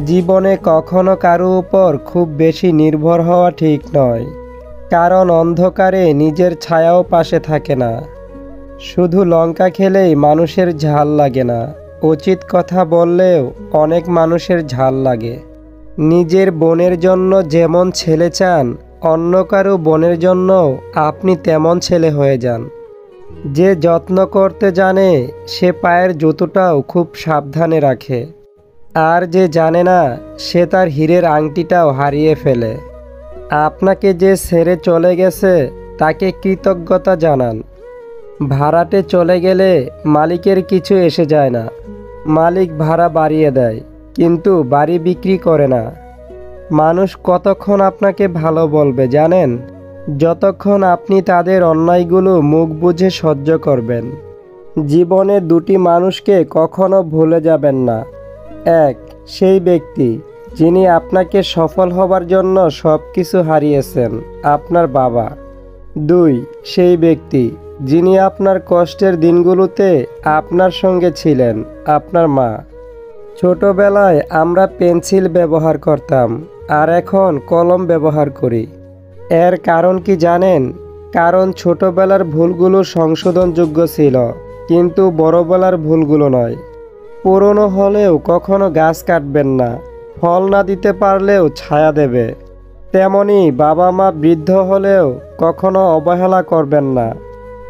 জীবনে কখনো কারো উপর খুব বেশি নির্ভর হওয়া ঠিক নয়, কারণ অন্ধকারে নিজের ছায়াও পাশে থাকে না। শুধু লঙ্কা খেলেই মানুষের ঝাল লাগে না, উচিত কথা বললেও অনেক মানুষের ঝাল লাগে। নিজের বোনের জন্য যেমন ছেলে চান, অন্য কারো বোনের জন্য আপনি তেমন ছেলে হয়ে যান। যে যত্ন করতে জানে সে পায়ের জুতোটাও খুব সাবধানে রাখে, আর যে জানে না সে তার হীরের আংটিটাও হারিয়ে ফেলে। আপনাকে যে ছেড়ে চলে গেছে তাকে কৃতজ্ঞতা জানান। ভাড়াটে চলে গেলে মালিকের কিছু এসে যায় না, মালিক ভাড়া বাড়িয়ে দেয় কিন্তু বাড়ি বিক্রি করে না। মানুষ কতক্ষণ আপনাকে ভালো বলবে জানেন? যতক্ষণ আপনি তাদের অন্যায়গুলো মুখ বুজে সহ্য করবেন। জীবনে দুটি মানুষকে কখনো ভুলে যাবেন না। এক, সেই ব্যক্তি যিনি আপনাকে সফল হবার জন্য সব কিছু হারিয়েছেন, আপনার বাবা। দুই, সেই ব্যক্তি যিনি আপনার কষ্টের দিনগুলোতে আপনার সঙ্গে ছিলেন, আপনার মা। ছোটবেলায় আমরা পেন্সিল ব্যবহার করতাম, আর এখন কলম ব্যবহার করি। এর কারণ কি জানেন? কারণ ছোটবেলার ভুলগুলো সংশোধনযোগ্য ছিল, কিন্তু বড়বেলার ভুলগুলো নয়। পুরনো হলেও কখনো গাছ কাটবেন না, ফল না দিতে পারলেও ছায়া দেবে। তেমনি বাবা মা বৃদ্ধ হলেও কখনো অবহেলা করবেন না।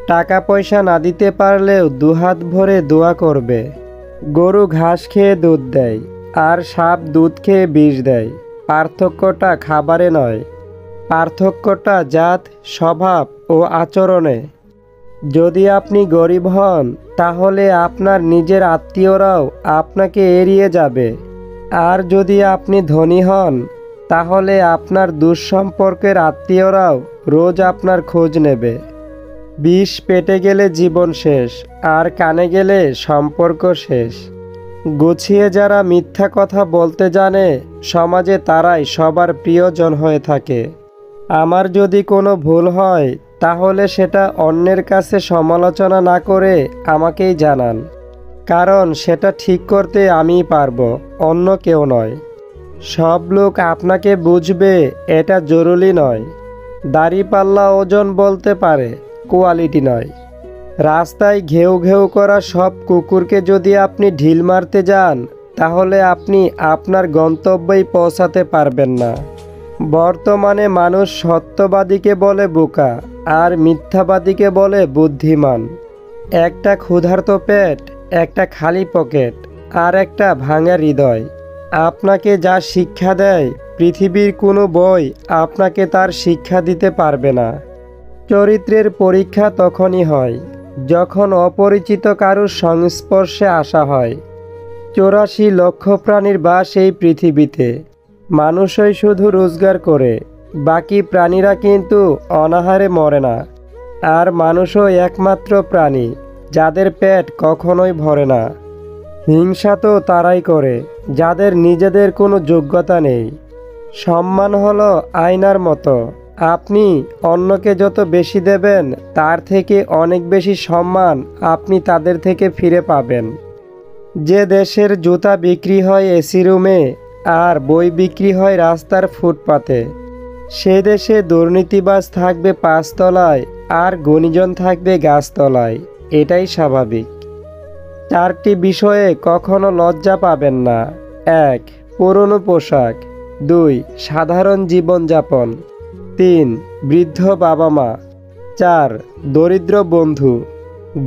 টাকা পয়সা না দিতে পারলেও দুহাত ভরে দোয়া করবে। গরু ঘাস খেয়ে দুধ দেয়, আর সাপ দুধ খেয়ে বিষ দেয়। পার্থক্যটা খাবারে নয়, পার্থক্যটা জাত, স্বভাব ও আচরণে। যদি আপনি গরিব হন তাহলে আপনার নিজের আত্মীয়রাও আপনাকে এড়িয়ে যাবে, আর যদি আপনি ধনী হন তাহলে আপনার দুঃসম্পর্কের আত্মীয়রাও রোজ আপনার খোঁজ নেবে। বিষ পেটে গেলে জীবন শেষ, আর কানে গেলে সম্পর্ক শেষ। গুছিয়ে যারা মিথ্যা কথা বলতে জানে সমাজে তারাই সবার প্রিয়জন হয়ে থাকে। আমার যদি কোনো ভুল হয় তাহলে সেটা অন্যের কাছে সমালোচনা না করে আমাকেই জানান, কারণ সেটা ঠিক করতে আমিই পারবো, অন্য কেউ নয়। সব লোক আপনাকে বুঝবে এটা জরুরি নয়। দাড়িপাল্লা ওজন বলতে পারে, কোয়ালিটি নয়। রাস্তায় ঘেউ ঘেউ করা সব কুকুরকে যদি আপনি ঢিল মারতে যান তাহলে আপনি আপনার গন্তব্যেই পৌঁছাতে পারবেন না। বর্তমানে মানুষ সত্যবাদীকে বলে বোকা, আর মিথ্যাবাদীকে বলে বুদ্ধিমান। একটা ক্ষুধার্ত পেট, একটা খালি পকেট, আর একটা ভাঙা হৃদয় আপনাকে যা শিক্ষা দেয় পৃথিবীর কোনো বই আপনাকে তার শিক্ষা দিতে পারবে না। চরিত্রের পরীক্ষা তখনই হয় যখন অপরিচিত কারোর সংস্পর্শে আসা হয়। 84 লক্ষ প্রাণীর বাস এই পৃথিবীতে। মানুষই শুধু রোজগার করে, বাকি প্রাণীরা কিন্তু অনাহারে মরে না। আর মানুষও একমাত্র প্রাণী যাদের পেট কখনোই ভরে না। হিংসা তো তারাই করে যাদের নিজেদের কোনো যোগ্যতা নেই। সম্মান হলো আয়নার মতো, আপনি অন্যকে যত বেশি দেবেন তার থেকে অনেক বেশি সম্মান আপনি তাদের থেকে ফিরে পাবেন। যে দেশের জুতা বিক্রি হয় এসি রুমে আর বই বিক্রি হয় রাস্তার ফুটপাতে, সে দেশে দুর্নীতিবাজ থাকবে 5 তলায় আর গুণীজন থাকবে গাছতলায়। এটাই স্বাভাবিক। 4টি বিষয়ে কখনো লজ্জা পাবেন না। 1, পুরনো পোশাক। 2, সাধারণ জীবনযাপন। 3, বৃদ্ধ বাবা মা। 4, দরিদ্র বন্ধু।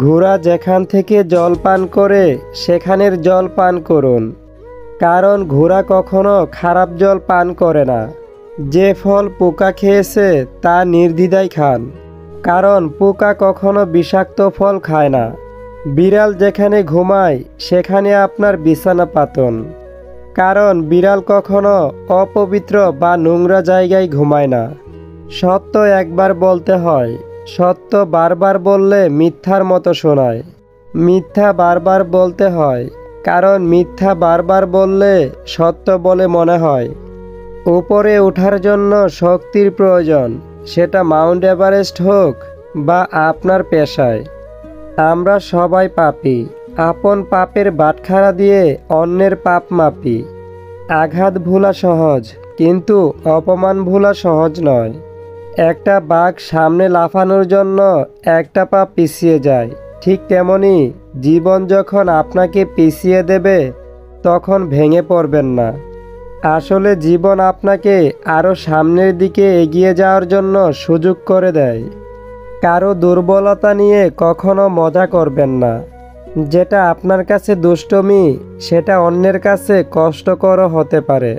ঘোড়া যেখান থেকে জল পান করে সেখানের জল পান করুন, কারণ ঘোড়া কখনো খারাপ জল পান করে না। যে ফল পোকা খেয়েছে তা নির্দ্বিধায় খান, কারণ পোকা কখনো বিষাক্ত ফল খায় না। বিড়াল যেখানে ঘুমায় সেখানে আপনার বিছানা পাতুন, কারণ বিড়াল কখনো অপবিত্র বা নোংরা জায়গায় ঘুমায় না। সত্য একবার বলতে হয়, সত্য বারবার বললে মিথ্যার মতো শোনায়। মিথ্যা বারবার বলতে হয়, কারণ মিথ্যা বারবার বললে সত্য বলে মনে হয়। উপরে ওঠার জন্য শক্তির প্রয়োজন, সেটা মাউন্ট এভারেস্ট হোক বা আপনার পেশায়। আমরা সবাই পাপী, আপন পাপের বাটখারা দিয়ে অন্যের পাপ মাপি। আঘাত ভোলা সহজ, কিন্তু অপমান ভোলা সহজ নয়। একটা বাঘ সামনে লাফানোর জন্য একটা পা পিছিয়ে যায়, ঠিক তেমনি জীবন যখন আপনাকে পিছিয়ে দেবে তখন ভেঙে পড়বেন না। আসলে জীবন আপনাকে আরও সামনের দিকে এগিয়ে যাওয়ার জন্য সুযোগ করে দেয়। কারো দুর্বলতা নিয়ে কখনো মজা করবেন না। যেটা আপনার কাছে দুষ্টুমি, সেটা অন্যের কাছে কষ্টকরও হতে পারে।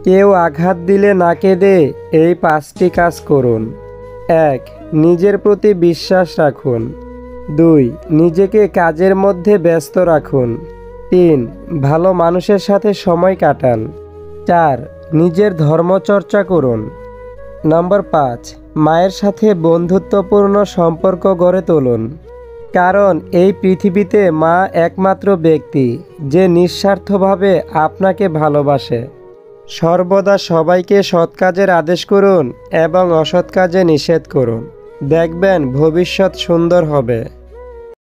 কেউ আঘাত দিলে না কেঁদে এই 5টি কাজ করুন। 1. নিজের প্রতি বিশ্বাস রাখুন। 2. নিজেকে কাজের মধ্যে ব্যস্ত রাখুন। 3. ভালো মানুষের সাথে সময় কাটান। 4. নিজের ধর্মচর্চা করুন। নম্বর 5. মায়ের সাথে বন্ধুত্বপূর্ণ সম্পর্ক গড়ে তুলুন। কারণ এই পৃথিবীতে মা একমাত্র ব্যক্তি যে নিঃস্বার্থভাবে আপনাকে ভালোবাসে। সর্বদা সবাইকে সৎ কাজের আদেশ করুন এবং অসৎ কাজে নিষেধ করুন। দেখবেন ভবিষ্যৎ সুন্দর হবে।